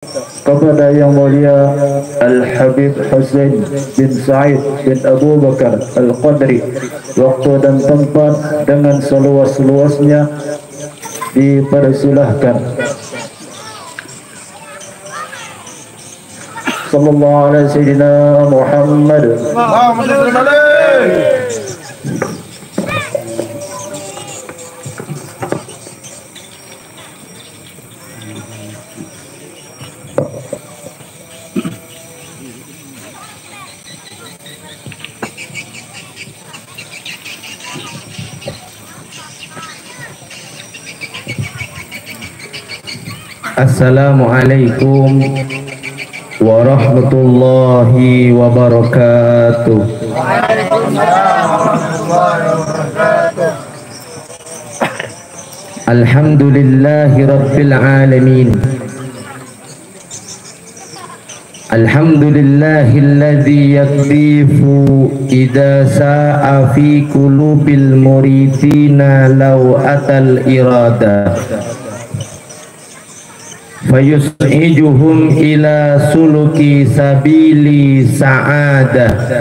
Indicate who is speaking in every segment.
Speaker 1: kepada Yang Mulia Al-Habib Hussein bin Said bin Abu Bakar Al-Qadri, waktu dan tempat dengan seluas-luasnya dipersilahkan. Sallallahu alaihi Sayyidina Muhammad.
Speaker 2: Assalamualaikum warahmatullahi wabarakatuh. Alhamdulillahi rabbil alamin. Alhamdulillahilladzi yaktifu idza sa'a fi qulubil muridina law atal irada fayus'ijuhum ila suluki sabili sa'adah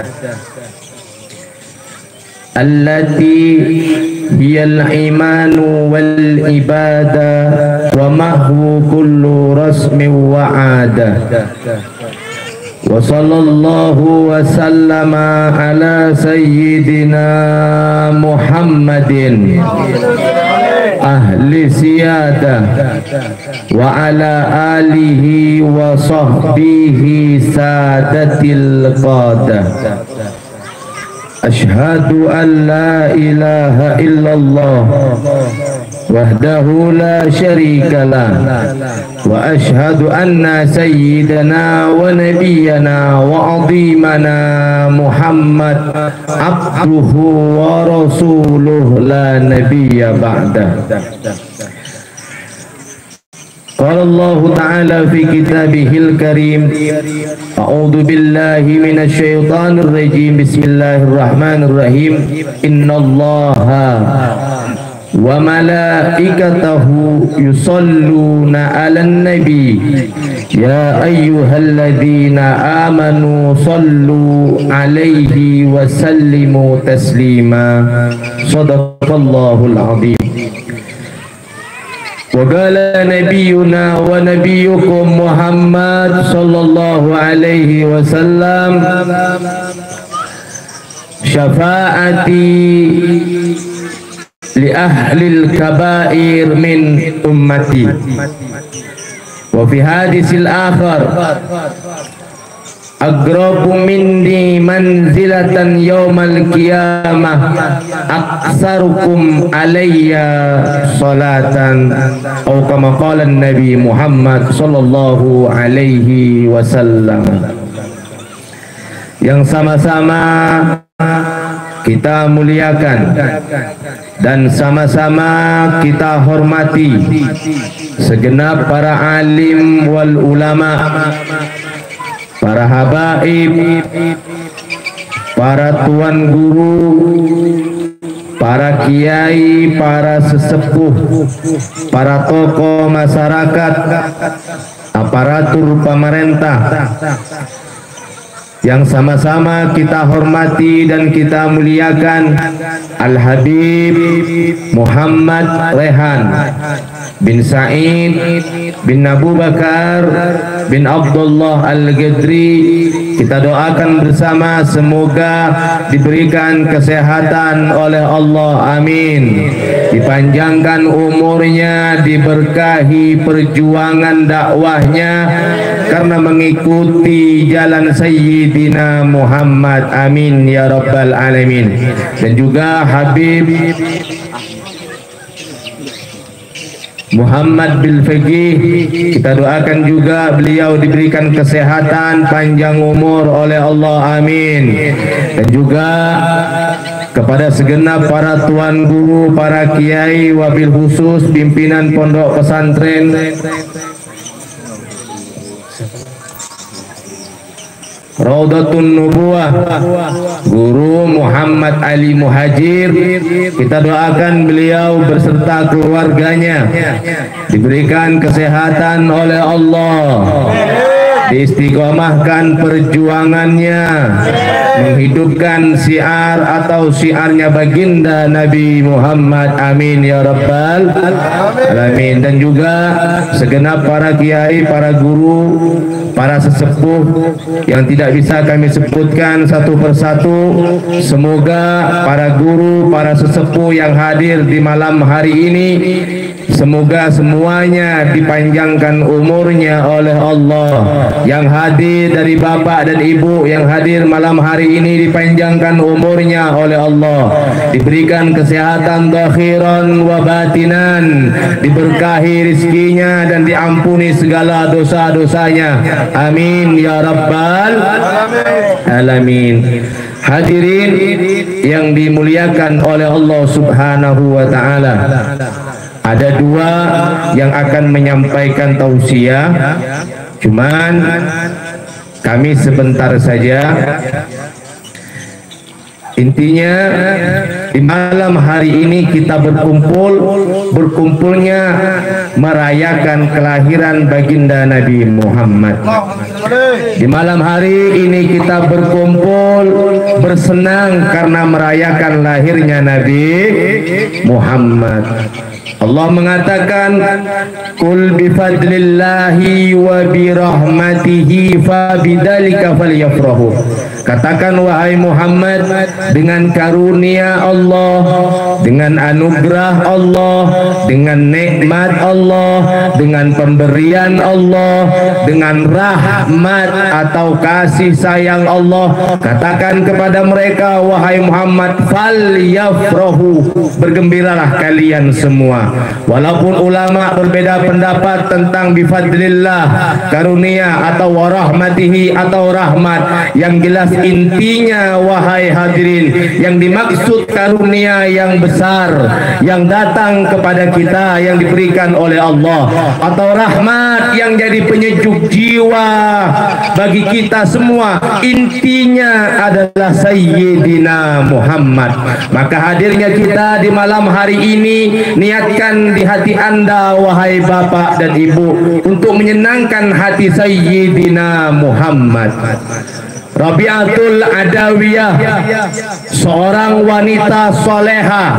Speaker 2: allati hiyal imanu wal ibadah wa mahwu kullu rasmin wa adah. Wa sallallahu wa sallama ala sayyidina Muhammadin ahli siyadah wa ala alihi wa sahbihi sadatil qadah. Ashhadu an la ilaha illallah wahdahu la syarikalah wa ashhadu anna sayyidana wa nabiyyana wa azimana Muhammad abduhu wa rasuluh la nabiyya ba'dah. Qala Allah Ta'ala fi kitabihil karim, a'udzu billahi minasy syaithanir rajim, bismillahirrahmanirrahim. Innallaha wa malaikatahu yusalluna 'alan nabi ya ayyuhalladzina amanu sallu 'alaihi wa sallimu taslima. Shadaqallahul 'azim. Wa qala nabiyyuna wa nabiyyukum Muhammad sallallahu alaihi wasallam, syafaati li ahlil kabair min ummati. Wa fi hadisil akhar, agrabu minni manzilatan yawmal qiyamah aksarukum alayya salatan, atau kama qala Nabi Muhammad sallallahu alaihi wasallam. Yang sama-sama kita muliakan dan sama-sama kita hormati segenap para alim wal ulama, para habaib, para tuan guru, para kiai, para sesepuh, para tokoh masyarakat, aparatur pemerintah, yang sama-sama kita hormati dan kita muliakan Al-Habib Muhammad Rehan bin Said bin Abu Bakar bin Abdullah Al-Ghadri. Kita doakan bersama semoga diberikan kesehatan oleh Allah, amin. Dipanjangkan umurnya, diberkahi perjuangan dakwahnya karena mengikuti jalan Sayyidina Muhammad, amin ya rabbal alamin. Dan juga Habib Muhammad bil Faqih, kita doakan juga beliau diberikan kesehatan, panjang umur oleh Allah, amin. Dan juga kepada segenap para tuan guru, para kiai, wabil khusus pimpinan pondok pesantren, Raudatun Nubuwah Guru Muhammad Ali Muhajir. Kita doakan beliau beserta keluarganya diberikan kesehatan oleh Allah, diistiqomahkan perjuangannya, menghidupkan syiar atau syiarnya baginda Nabi Muhammad, amin ya rabbal alamin. Dan juga segenap para kiai, para guru, para sesepuh yang tidak bisa kami sebutkan satu persatu. Semoga para guru, para sesepuh yang hadir di malam hari ini, semoga semuanya dipanjangkan umurnya oleh Allah. Yang hadir dari bapak dan ibu yang hadir malam hari ini dipanjangkan umurnya oleh Allah, diberikan kesehatan zakhiran wa batinan, diberkahi rizkinya dan diampuni segala dosa-dosanya, amin ya rabbal alamin. Hadirin yang dimuliakan oleh Allah Subhanahu wa ta'ala, ada dua yang akan menyampaikan tausiah, cuman kami sebentar saja. Intinya di malam hari ini kita berkumpulnya merayakan kelahiran baginda Nabi Muhammad. Di malam hari ini kita berkumpul bersenang karena merayakan lahirnya Nabi Muhammad. Allah mengatakan, "Qul bi fadlillahi wa bi rahmatihi fa bidzalika falyafrahu." Katakan wahai Muhammad, dengan karunia Allah, dengan anugerah Allah, dengan nikmat Allah, dengan pemberian Allah, dengan rahmat atau kasih sayang Allah, katakan kepada mereka wahai Muhammad, falyafrahu, bergembiralah kalian semua. Walaupun ulama berbeda pendapat tentang bifadlillah, karunia atau warahmatihi atau rahmat, yang jelas intinya wahai hadirin, yang dimaksud karunia yang besar yang datang kepada kita yang diberikan oleh Allah, atau rahmat yang jadi penyejuk jiwa bagi kita semua, intinya adalah Sayyidina Muhammad. Maka hadirnya kita di malam hari ini, niatkan di hati Anda wahai bapak dan ibu untuk menyenangkan hati Sayyidina Muhammad. Rabi'atul Adawiyah, seorang wanita solehah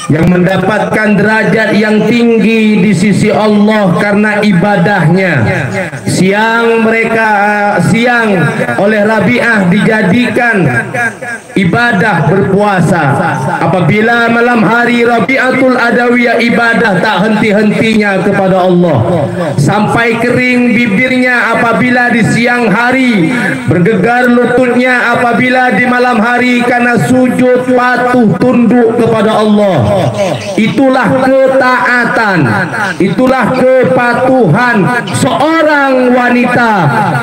Speaker 2: yang mendapatkan derajat yang tinggi di sisi Allah karena ibadahnya. Siang oleh Rabi'ah dijadikan ibadah berpuasa. Apabila malam hari Rabi'atul Adawiyah ibadah tak henti-hentinya kepada Allah, sampai kering bibirnya apabila di siang hari, bergegar lututnya apabila di malam hari karena sujud patuh tunduk kepada Allah. Itulah ketaatan, itulah kepatuhan seorang wanita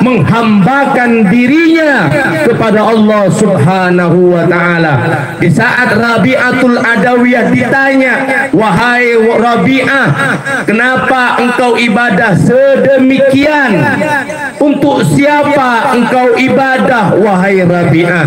Speaker 2: menghambakan dirinya kepada Allah Subhanahu wa ta'ala. Di saat Rabi'atul Adawiyah ditanya, wahai Rabi'ah, kenapa engkau ibadah sedemikian? Untuk siapa engkau ibadah wahai Rabi'ah?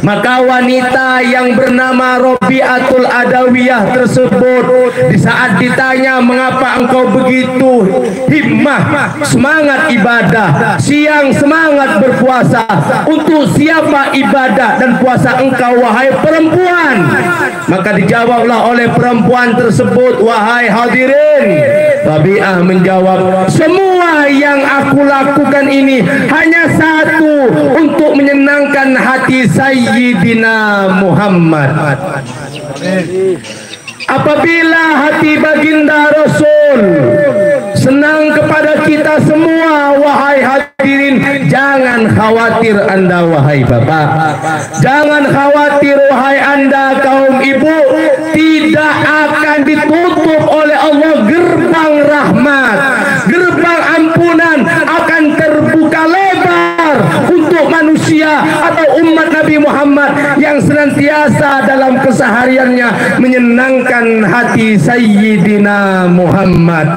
Speaker 2: Maka wanita yang bernama Rabi'atul Adawiyah tersebut di saat ditanya mengapa engkau begitu himmah, semangat ibadah, siang semangat berpuasa, untuk siapa ibadah dan puasa engkau wahai perempuan? Maka dijawablah oleh perempuan tersebut, wahai hadirin, Rabi'ah menjawab, semua yang aku lakukan ini hanya satu, untuk menyenangkan hati Sayyidina Muhammad. Apabila hati baginda Rasul senang kepada kita semua wahai hadirin, jangan khawatir Anda wahai bapak, jangan khawatir wahai Anda kaum ibu, tidak akan ditutup oleh Allah gerbang rahmat, gerbang ampunan akan terbuka lebar untuk manusia atau umat Nabi Muhammad Muhammad yang senantiasa dalam kesehariannya menyenangkan hati Sayyidina Muhammad.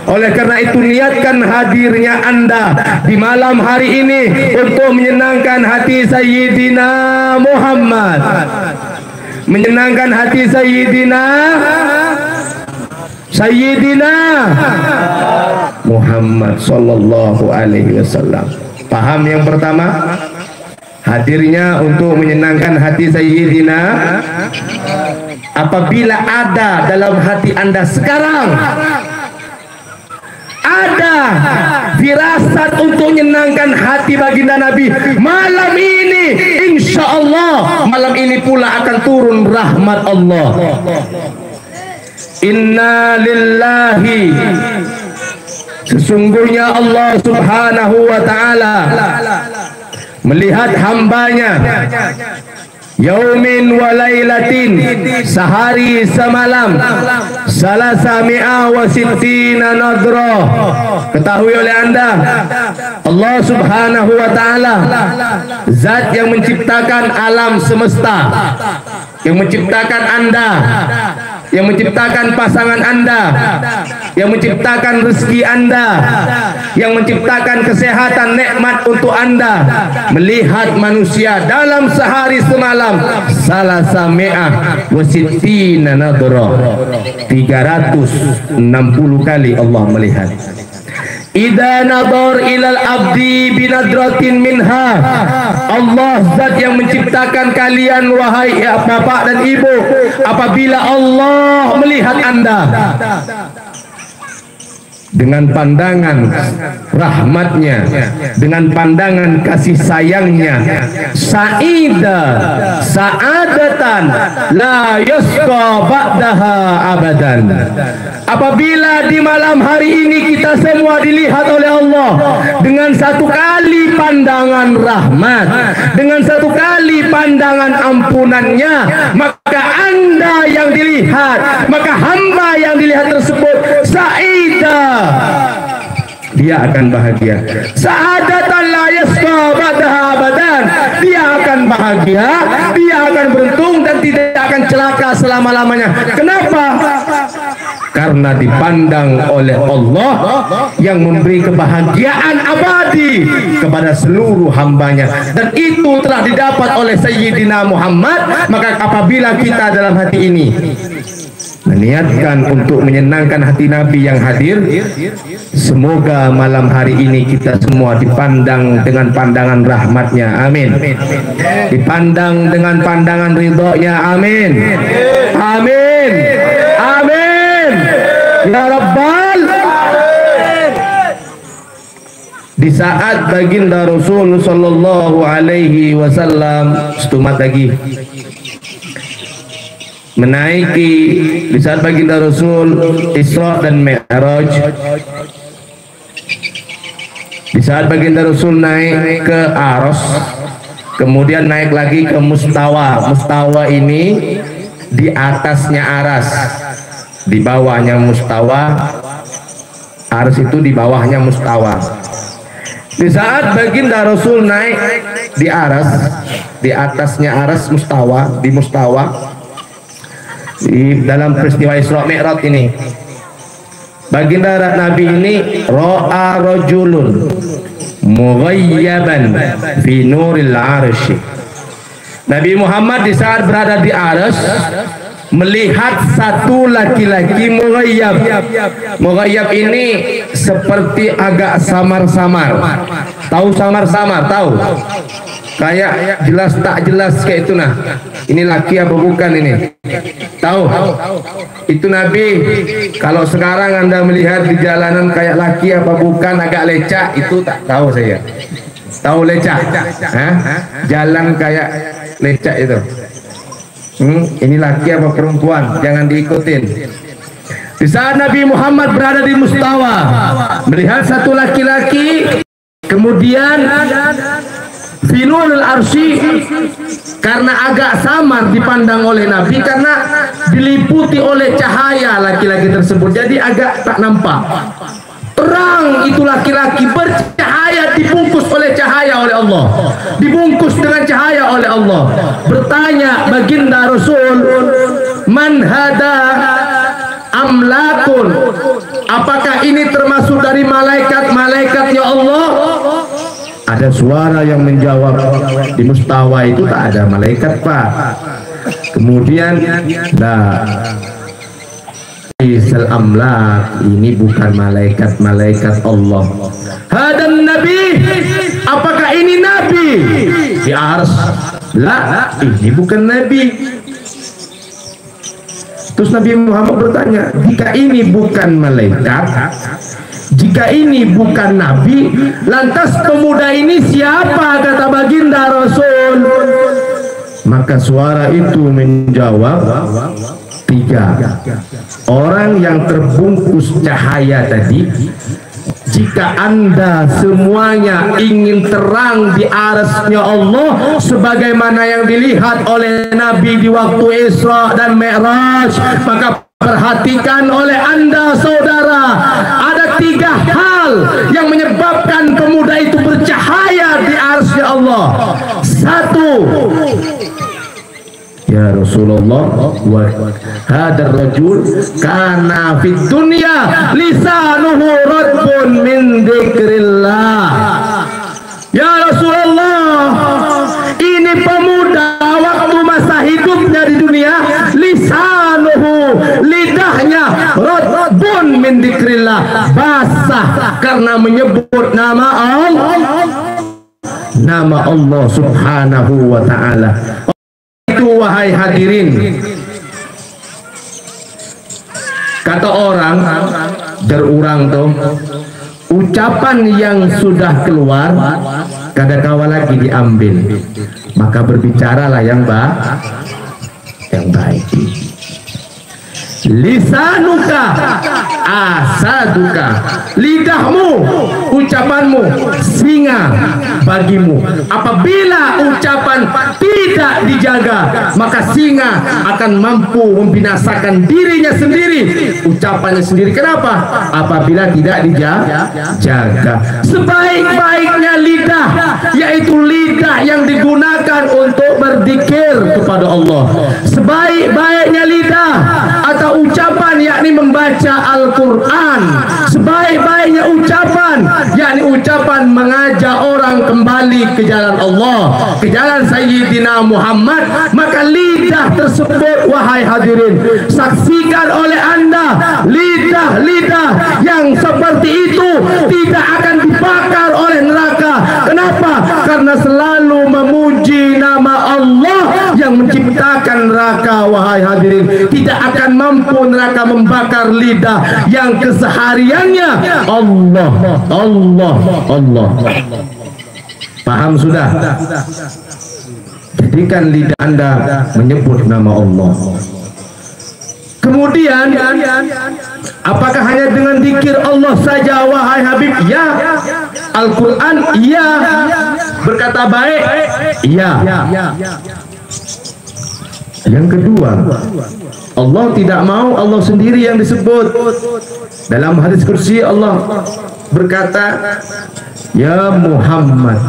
Speaker 2: Oleh karena itu niatkan hadirnya Anda di malam hari ini untuk menyenangkan hati Sayyidina Muhammad, menyenangkan hati Sayyidina Muhammad sallallahu alaihi wasallam. Paham yang pertama? Hadirnya untuk menyenangkan hati Sayyidina. Apabila ada dalam hati Anda sekarang ada firasat untuk menyenangkan hati baginda Nabi, malam ini insya Allah malam ini pula akan turun rahmat Allah. Inna lillahi, sesungguhnya Allah subhanahu wa ta'ala melihat hambanya yaumin wa lailatin, sehari semalam, salasa mi'ah wa sittina nadrah. Ketahui oleh Anda, Allah subhanahu wa ta'ala zat yang menciptakan alam semesta, yang menciptakan Anda, yang menciptakan pasangan Anda, yang menciptakan rezeki Anda, yang menciptakan kesehatan nikmat untuk Anda, melihat manusia dalam sehari semalam salasa mi'ah wa sittina nadrah, 360 kali Allah melihat. Idza nadar ilal abdi binadratin minha, Allah zat yang menciptakan kalian wahai bapak dan ibu, apabila Allah melihat Anda dengan pandangan rahmatnya, dengan pandangan kasih sayangnya, sa'adatan la yasqa ba'daha abadan. Apabila di malam hari ini kita semua dilihat oleh Allah dengan satu kali pandangan rahmat, dengan satu kali pandangan ampunannya, maka Anda yang dilihat, maka hamba yang dilihat tersebut sa'idah, dia akan bahagia. Sa'adatan la yasqa ba'daha abadan, dia akan bahagia, dia akan beruntung dan tidak akan celaka selama-lamanya. Kenapa? Karena dipandang oleh Allah yang memberi kebahagiaan abadi kepada seluruh hambanya, dan itu telah didapat oleh Sayyidina Muhammad. Maka apabila kita dalam hati ini meniatkan untuk menyenangkan hati Nabi yang hadir, semoga malam hari ini kita semua dipandang dengan pandangan rahmatnya, amin. Dipandang dengan pandangan ridhonya, amin. Amin. Amin. Ya Rabbal. Di saat baginda Rasul sallallahu alaihi wasallam setumat lagi menaiki, di saat baginda Rasul Isra dan Mi'raj, di saat baginda Rasul naik ke Aras, kemudian naik lagi ke Mustawa. Mustawa ini di atasnya Aras, di bawahnya Mustawa. Aras itu di bawahnya Mustawa. Di saat baginda Rasul naik di Aras, di atasnya Aras Mustawa, di Mustawa, di dalam peristiwa Isra Mi'raj ini, baginda Nabi ini ra'a rajulun mughayyaban fi nuril arsy. Nabi Muhammad di saat berada di Aras melihat satu laki-laki mughayyab. Mughayyab ini seperti agak samar-samar. Tahu samar-samar? Tahu? Kayak jelas tak jelas kayak itu. Nah, ini laki apa bukan ini? Tahu? Itu Nabi. Kalau sekarang Anda melihat di jalanan kayak laki apa bukan, agak lecak, itu tak tahu saya. Tahu lecak? Hah? Jalan kayak lecak itu. Ini laki apa perempuan? Jangan diikutin. Di saat Nabi Muhammad berada di Mustawa, melihat satu laki-laki, kemudian Finul Arsy, karena agak samar dipandang oleh Nabi, karena diliputi oleh cahaya laki-laki tersebut, jadi agak tak nampak. Terang itu laki-laki bercahaya, dibungkus oleh cahaya oleh Allah, dibungkus dengan cahaya oleh Allah. Bertanya baginda Rasul, man hada amlakun, apakah ini termasuk dari malaikat-malaikatnya Allah? Ada suara yang menjawab, di mustawa itu tak ada malaikat Pak. Kemudian Isal amlak, ini bukan malaikat Allah. Hadan nabi, apakah ini nabi? Di ars, lah, ini bukan nabi. Terus Nabi Muhammad bertanya, jika ini bukan malaikat, jika ini bukan nabi, lantas pemuda ini siapa? Kata baginda Rasul. Maka suara itu menjawab, 3 orang yang terbungkus cahaya tadi. Jika Anda semuanya ingin terang di arsy Allah sebagaimana yang dilihat oleh Nabi di waktu Isra dan Mi'raj, maka perhatikan oleh Anda saudara, ada 3 hal yang menyebabkan pemuda itu bercahaya di arsy Allah. 1, ya Rasulullah, wa hadar rajul kana fid dunya lisanuhu radbun min dzikrillah. Ya Rasulullah, ini pemuda waktu masa hidupnya di dunia, lisanuhu, lidahnya, radbun min dzikrillah, basah karena menyebut nama Allah subhanahu wa ta'ala. Wahai hadirin, kata orang berurang tuh, ucapan yang sudah keluar kada kawa lagi diambil, maka berbicaralah yang baik. Lisanuka asaduka, lidahmu, ucapanmu singa bagimu. Apabila ucapan tidak dijaga, maka singa akan mampu membinasakan dirinya sendiri, ucapannya sendiri. Kenapa? Apabila tidak dijaga. Sebaik-baiknya lidah, yaitu lidah yang digunakan untuk berzikir kepada Allah. Sebaik-baiknya lidah atau ucapan yakni membaca Al-Quran. Sebaik-baiknya ucapan yakni ucapan mengajak orang kembali ke jalan Allah, ke jalan Sayyidina Muhammad. Maka lidah tersebut, wahai hadirin, saksikan oleh Anda, lidah-lidah yang seperti itu tidak akan dibakar oleh neraka. Kenapa? Karena selalu memuji nama Allah yang menciptakan neraka, wahai hadirin. Tidak akan mampu neraka membakar lidah yang kesehariannya Allah. Paham sudah? Jadikan lidah Anda menyebut nama Allah. Kemudian, apakah hanya dengan zikir Allah saja, wahai Habib? Ya. Al-Quran? Ya. Berkata baik? Ya. Yang kedua, Allah tidak mau Allah sendiri yang disebut. Dalam hadis kursi Allah berkata, ya Muhammad,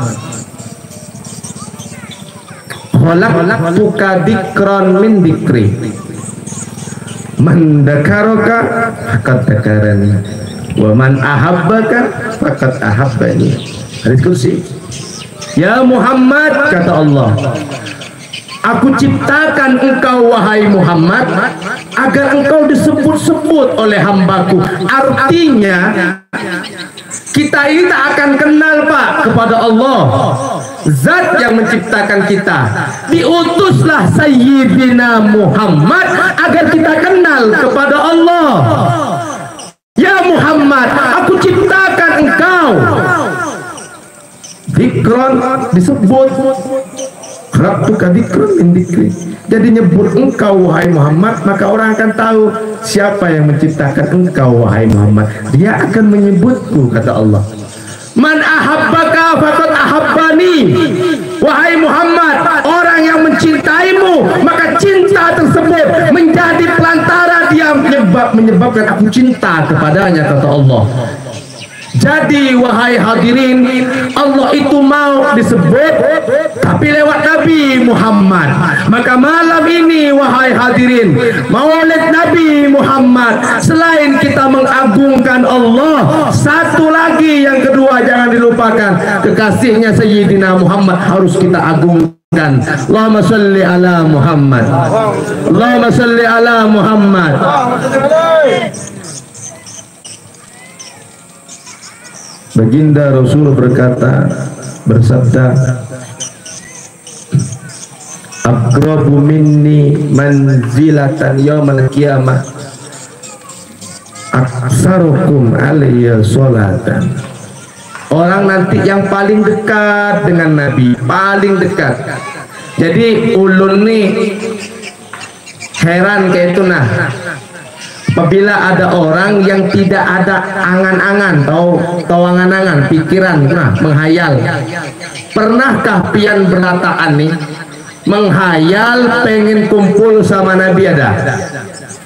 Speaker 2: khalaqtuka dzikran min dzikri, man dzakaraka faqad dzakarani, wa man ahabbaka faqad ahabbani. Hadis kursi. Ya Muhammad, kata Allah, aku ciptakan engkau wahai Muhammad agar engkau disebut-sebut oleh hambaku. Artinya kita ini tak akan kenal Pak kepada Allah, zat yang menciptakan kita. Diutuslah Sayyidina Muhammad agar kita kenal kepada Allah. Ya Muhammad, aku ciptakan engkau. Dzikron disebut, khalaqtuka dzikran min dzikri. Jadi nyebut engkau wahai Muhammad, maka orang akan tahu siapa yang menciptakan engkau wahai Muhammad. Dia akan menyebutku, kata Allah. Man ahabbaka faqad ahabbani. Wahai Muhammad, orang yang mencintaimu, maka cinta tersebut menjadi pelantara dia menyebabkan aku cinta kepadanya, kata Allah. Jadi wahai hadirin, Allah itu mau disebut tapi lewat Nabi Muhammad. Maka malam ini wahai hadirin, Maulid Nabi Muhammad, selain kita mengagungkan Allah, satu lagi yang kedua jangan dilupakan, kekasihnya Sayyidina Muhammad harus kita agungkan. Allahumma salli ala Muhammad, Allahumma salli ala Muhammad. Baginda Rasul berkata, bersabda, aqrabu minni manzilatan yaumal qiyamah aksarukum alayya sholatan. Orang nanti yang paling dekat dengan Nabi, paling dekat. Jadi ulun nih heran kayak itu nah, apabila ada orang yang tidak ada angan-angan, tahu angan-angan, pikiran, nah, menghayal. Pernahkah pian berataan nih menghayal pengen kumpul sama Nabi? Ada?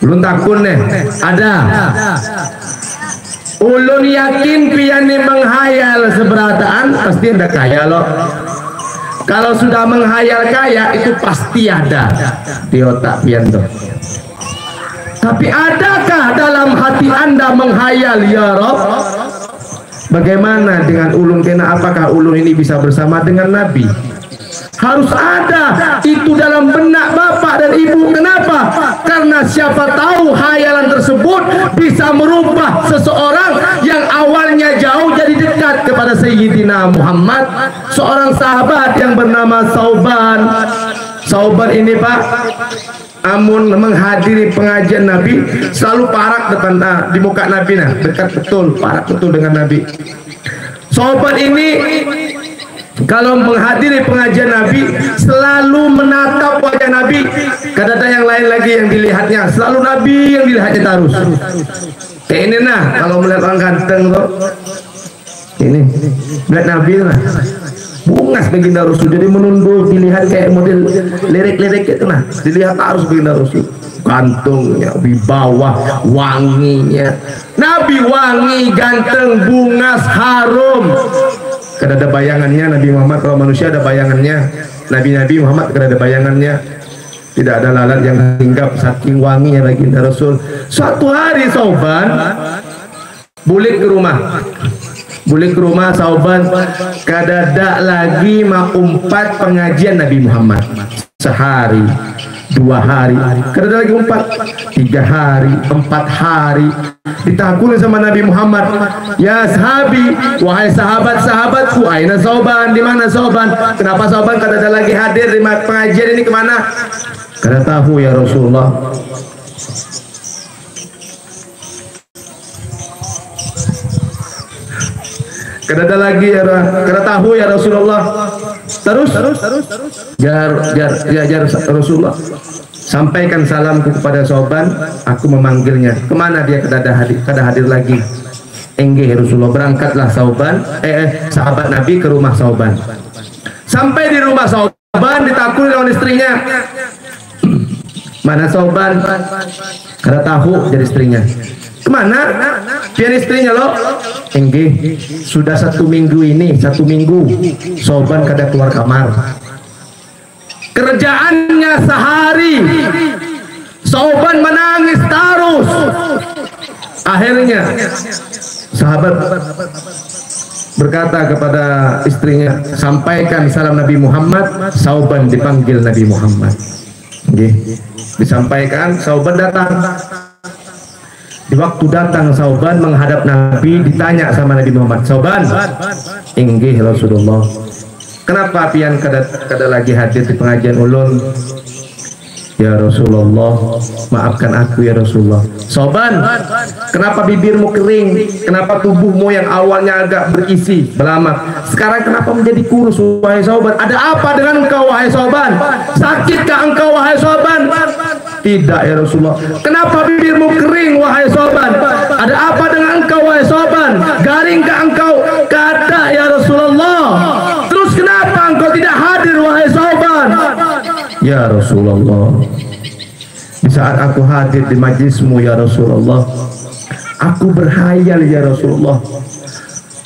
Speaker 2: Belum takun nih? Ada. Ulun yakin pian nih menghayal seberataan pasti ada kaya loh. Kalau sudah menghayal kaya itu pasti ada di otak pian tuh. Tapi adakah dalam hati Anda menghayal ya Rob? Bagaimana dengan ulun kena? Apakah ulun ini bisa bersama dengan Nabi? Harus ada itu dalam benak bapak dan ibu. Kenapa? Karena siapa tahu hayalan tersebut bisa merubah seseorang yang awalnya jauh jadi dekat kepada Sayyidina Muhammad. Seorang sahabat yang bernama Sauban. Sauban ini Pak, amun menghadiri pengajian Nabi selalu parak depan di muka Nabi, nah dekat betul, parak betul dengan Nabi. Sauban ini kalau menghadiri pengajian Nabi selalu menatap wajah Nabi. Kadang ada yang lain lagi yang dilihatnya, selalu Nabi yang dilihatnya terus. Kayak ini nah, kalau melihat orang ganteng tuh, ini melihat Nabi lah, bungas baginda Rasul, jadi menunduk, dilihat kayak model lirik-lirik itu nah, dilihat harus baginda Rasul, gantungnya, wibawa, wanginya. Nabi wangi, ganteng, bungas, harum. Kada ada bayangannya Nabi Muhammad. Kalau manusia ada bayangannya, Nabi Muhammad kada ada bayangannya. Tidak ada lalat yang hinggap saking wanginya baginda Rasul. Suatu hari Sauban bulik ke rumah Sauban, kada ada lagi umpat pengajian Nabi Muhammad. Sehari, 2 hari, kada ada lagi umpat, 3 hari, 4 hari. Ditakuni sama Nabi Muhammad, ya sahabi, wahai sahabat-sahabatku, aina Sauban, di mana Sauban? Kenapa Sauban kada ada lagi hadir di pengajian ini, kemana? Kada tahu ya Rasulullah. Kada ada lagi ya, kada tahu ya Rasulullah. Terus jar Rasulullah, sampaikan salamku kepada Sauban, aku memanggilnya. Kemana dia? Kada hadir lagi. Enggih Rasulullah. Berangkatlah Sauban, sahabat Nabi ke rumah Sauban. Sampai di rumah Sauban ditakuni oleh istrinya. Mana Sauban? Kada tahu jadi istrinya. Kemana? Pian istrinya loh. Enggih, sudah 1 minggu ini, 1 minggu Sauban kada keluar kamar. Kerjaannya sehari, Sauban menangis terus. Akhirnya sahabat berkata kepada istrinya, sampaikan salam Nabi Muhammad. Sauban dipanggil Nabi Muhammad. Nggih, disampaikan. Sauban datang. Di waktu datang Sauban menghadap Nabi, ditanya sama Nabi Muhammad, Sauban, inggih Rasulullah, kenapa pian kada lagi hadir di pengajian ulun? Ya Rasulullah, maafkan aku ya Rasulullah. Sauban, kenapa bibirmu kering? Kenapa tubuhmu yang awalnya agak berisi, belamak, sekarang kenapa menjadi kurus wahai Sauban? Ada apa dengan engkau wahai Sauban? Sakitkah engkau wahai Sauban? Tidak ya Rasulullah. Kenapa bibirmu kering wahai Sauban? Ada apa dengan engkau wahai Sauban? Garingkah engkau? Kada ya Rasulullah. Terus kenapa engkau tidak hadir wahai Sauban? Ya Rasulullah, di saat aku hadir di majlismu ya Rasulullah, aku berhayal ya Rasulullah,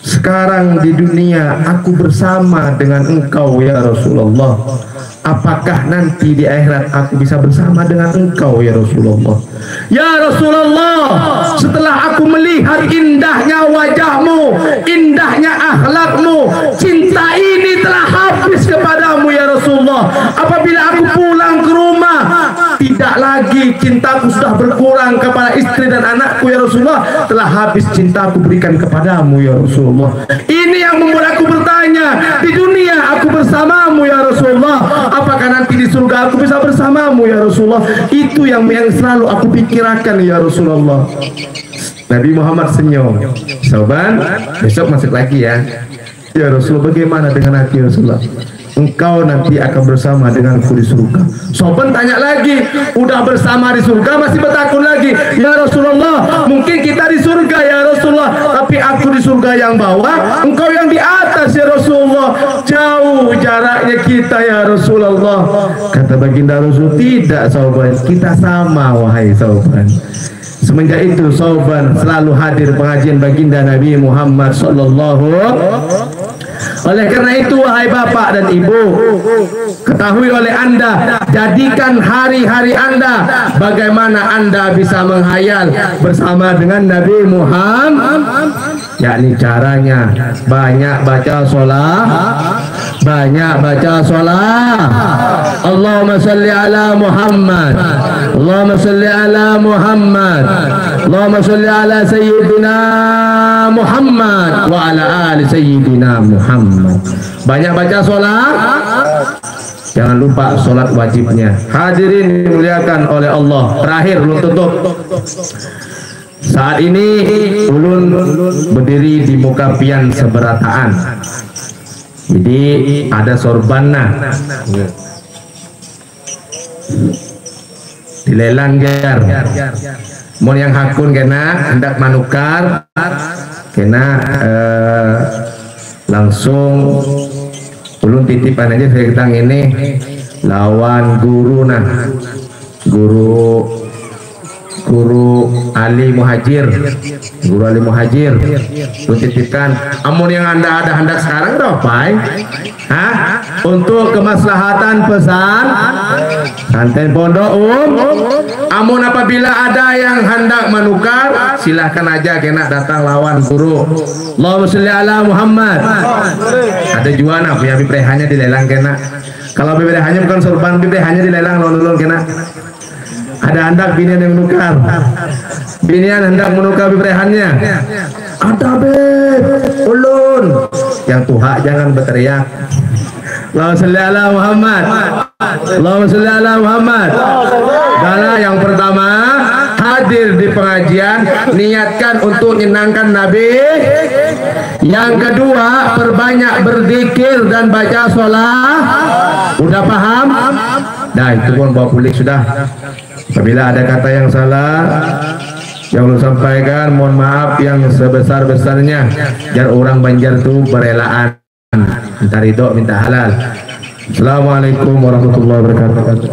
Speaker 2: sekarang di dunia aku bersama dengan engkau ya Rasulullah. Apakah nanti di akhirat aku bisa bersama dengan engkau ya Rasulullah? Ya Rasulullah, setelah aku melihat indahnya wajahmu, indahnya akhlakmu, cinta ini telah habis kepadamu ya Rasulullah. Apabila aku pulang ke rumah, tidak lagi cintaku sudah berkurang kepada istri dan anakku ya Rasulullah, telah habis cintaku berikan kepadamu ya Rasulullah. Ini yang membuat aku bertanya, di dunia aku bersamamu ya Rasulullah, apakah nanti di surga aku bisa bersamamu ya Rasulullah? Itu yang selalu aku pikirkan ya Rasulullah. Nabi Muhammad senyum. Soban, besok masuk lagi ya. Ya Rasulullah, bagaimana dengan hati Rasulullah? Engkau nanti akan bersama denganku di surga. Soban tanya lagi, udah bersama di surga masih bertakun lagi. Ya Rasulullah, mungkin kita di surga ya Rasulullah, tapi aku di surga yang bawah, engkau yang di atas ya Rasulullah. Jauh jaraknya kita ya Rasulullah. Kata baginda Rasul, tidak Soban, kita sama wahai Soban. Semenjak itu Soban selalu hadir pengajian baginda Nabi Muhammad sallallahu. Oleh karena itu wahai bapak dan ibu, ketahui oleh anda, jadikan hari-hari anda bagaimana anda bisa menghayal bersama dengan Nabi Muhammad, yakni caranya banyak baca sholat, banyak baca sholat. Allahumma salli ala Muhammad, Allahumma salli ala Muhammad, Allahumma salli ala Sayyidina Muhammad wa ala ali Sayyidina Muhammad. Banyak baca sholat, jangan lupa sholat wajibnya. Hadirin dimuliakan oleh Allah. Terakhir ulun tutup. Saat ini ulun berdiri di muka pian seberataan. Jadi ada sorbanna dilelang jar. Mon yang hakun kena hendak manukar kena langsung ulun titipan aja tentang ini lawan guru nah guru Ali Muhajir, guru Ali Muhajir ulun titipkan. Amun yang anda ada hendak sekarang berapa? Untuk kemaslahatan pesan santen pondok amun apabila ada yang hendak menukar silahkan aja kena datang lawan guru. Allahumma sholli ala Muhammad. Ada juana punya biprehannya dilelang kena. Kalau biprehannya bukan sorban, biprehannya dilelang lawan kena. Ada hendak binian yang menukar, binian hendak menukar biprehannya. Ada ulun yang tuha jangan berteriak. Allahumma sholli ala Muhammad, Allahumma sholli ala Muhammad. Karena yang pertama hadir di pengajian niatkan untuk menyenangkan Nabi. Yang kedua perbanyak berzikir dan baca sholat. Udah paham? Nah itu pun bawa pulik sudah. Apabila ada kata yang salah yang lu sampaikan, mohon maaf yang sebesar-besarnya. Jar orang Banjar tuh berelaan, minta ridho, minta halal. Assalamualaikum warahmatullahi wabarakatuh.